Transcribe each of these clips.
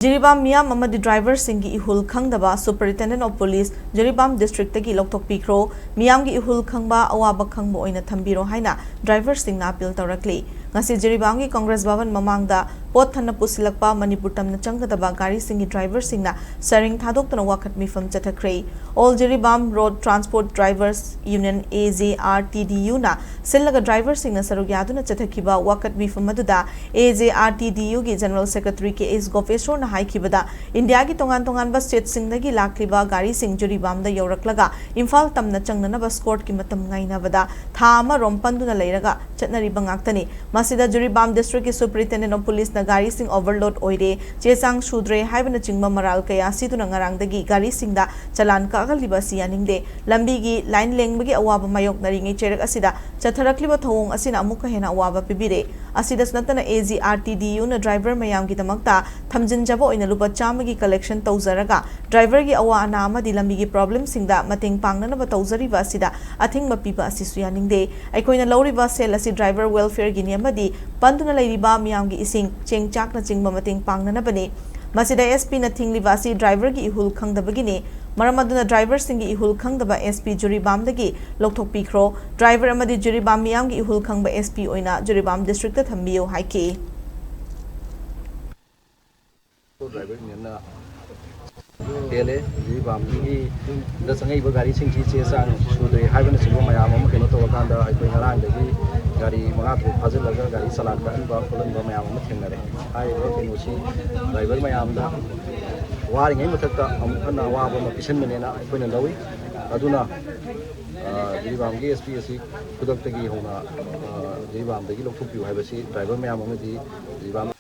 Jiribam Meeyam Amadi driver Singgi Ehool Khangdaba Superintendent of Police Jiribam District Tagi Louthokpikhro Meeyam gi Ehool Khangba awaba khangba oina thambiro haina driver singna appeal tawrakli ngasi Jiribam gi Congress Bhavan mamangda pot thanna pusilakpa Manipur tamna changgadaba gari singi driver singna saring thadoktana wakhat mifam chathakre all Jiribam Road Transport Drivers Union AJRTDU na sillaga driver singna sarug yaduna chathakiba wakhat mifam aduda AJRTDU gi General Secretary KS Gopeshwar हाईखिबदा India की तोंगान state सिंगदगी लाखलिबा गाड़ी सिंग जुरीबामदा यौरक्लगा इम्फाल तमना चंगनबा स्कोर्ट की मतम गाइनाबदा था अमा रोमपंदुना लैरगा चटनरिबा गाक्तनी मसिदा Jiribam district की superintendent of police ना गाड़ी सिंग ओवरलोड ओइरे चेचांग सुद्रे हाइबना चिंगबा मराल कया सिदुना ngaraंगदगी गाड़ी सिंगदा चलान कागलिबा सियानिंगदे लंबीगी लाइन लेंगबगी अवाबा मायोक नरिंगे चेरक असिदा चथरक्लिबा थवोंग असिना अमुका हेना अवाबा पिबिरे असिदस नतना AJRTDU ना ड्राइवर मयाम की तमक्ता थमजिन लुपा चामगी कलेक्शन तौजरगा ड्राइवर की अवा अना अमदी लंबी प्रॉब्लम सिंगदा मतेंग पांगनब तौजरिबा असिदा अथिंग मपीबा असिसु यानिंगदे अखोइना लौरिबा सेल असि ड्राइवर वेलफेयर गिनी अमदी पंदुना लैरिबा मियाम की इसिंग चेंग चाकना चिंगबा मतेंग पांगनबने मसिदा SP ना थिंगलिबा असि ड्राइवर की इहुल खंगदबगिने मरम अदुना ड्राइवर सिंगी इहुल खंगदबा SP जुरीबामदगी लौथोकपिख्रो ड्राइवर अमदी जुरीबाम मियाम की इहुल खंगबा SP ओइना जुरीबाम डिस्ट्रिक्ट थंबियो हाइके ड्राइवर ने डेले जीबाम की दसंगई गाड़ी सिंची चेसांग सुदे हाइबन सिंगो मयाम अम केनो तो कांदा अखोय ngaraang दगी गाड़ी मंगा थु फाजलगा गाड़ी सलान का अनबा फलनबा मयाम अम थेंगरे हाइ केनो सी ड्राइवर मयाम दा वारिङै मथक्ता अमखना वाबा म पिसन मनेना अखोयना लवी अदुना जीबाम की SP असि खुदक्तगी होना जीबाम दगी लोकथुपिउ हाइबसी ड्राइवर मयाम अमदी जीबाम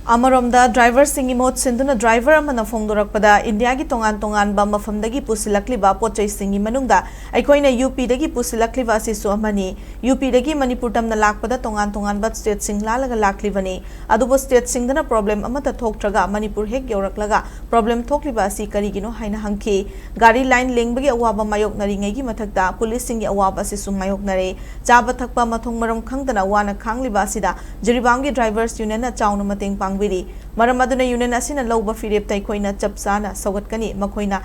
अमरोमदा ड्राइवर सिंगी मोट सिंधुना ड्राइवर अमना फोंदोरकपदा इंडिया की तोंगान बा मफमदगी पुसिलक्लिबा पोचै सिंगी मनुंगदा अखोइना UP दगी पुसिलक्लिबा सिसु अमनी UP दगी मणिपुर तमना लाकपदा तोंगान बा स्टेट सिंग लालगा लाकलिबनी अदुबो स्टेट सिंगदना प्रॉब्लम अमता थोकट्रगा मणिपुर हेक यौरक्लगा प्रॉब्लम थोकलिबा असि करिगिनो हाइना हंखि गाड़ी लाइन लेंबगी अवाबा मायोक नरिङैगी मथक्ता पुलिस सिंगी अवाबा सिसु मायोक नरे चाबा थकपा मथोंग मरम खंगदना वाना खांगलिबा सिदा जिरिबामगी ड्राइवर्स यूनियन ना चाउना मतेंग मरम अदुना यूनियन असिना लौबा फिरेप तैखोइना चपसाना सौगतकनी मखोइना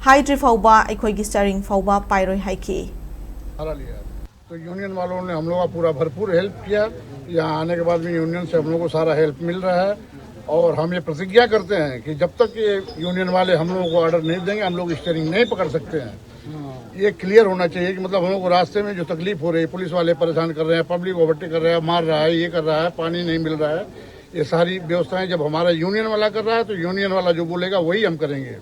हाइड्री फाउबा अखोइगी स्टारिंग फाउबा पाइरोय हाइकी तो यूनियन वालों ने हम लोग का पूरा भरपूर हेल्प किया। यहाँ आने के बाद भी यूनियन से हम लोग को सारा हेल्प मिल रहा है और हम ये प्रतिज्ञा करते हैं कि जब तक ये यूनियन वाले हम लोगों को ऑर्डर नहीं देंगे हम लोग स्टीयरिंग नहीं पकड़ सकते हैं। ये क्लियर होना चाहिए कि मतलब हम लोग को रास्ते में जो तकलीफ हो रही है, पुलिस वाले परेशान कर रहे हैं, पब्लिक ओवरटेक कर रहा है, मार रहा है, ये कर रहा है, पानी नहीं मिल रहा है, ये सारी व्यवस्थाएं जब हमारा यूनियन वाला कर रहा है तो यूनियन वाला जो बोलेगा वही हम करेंगे।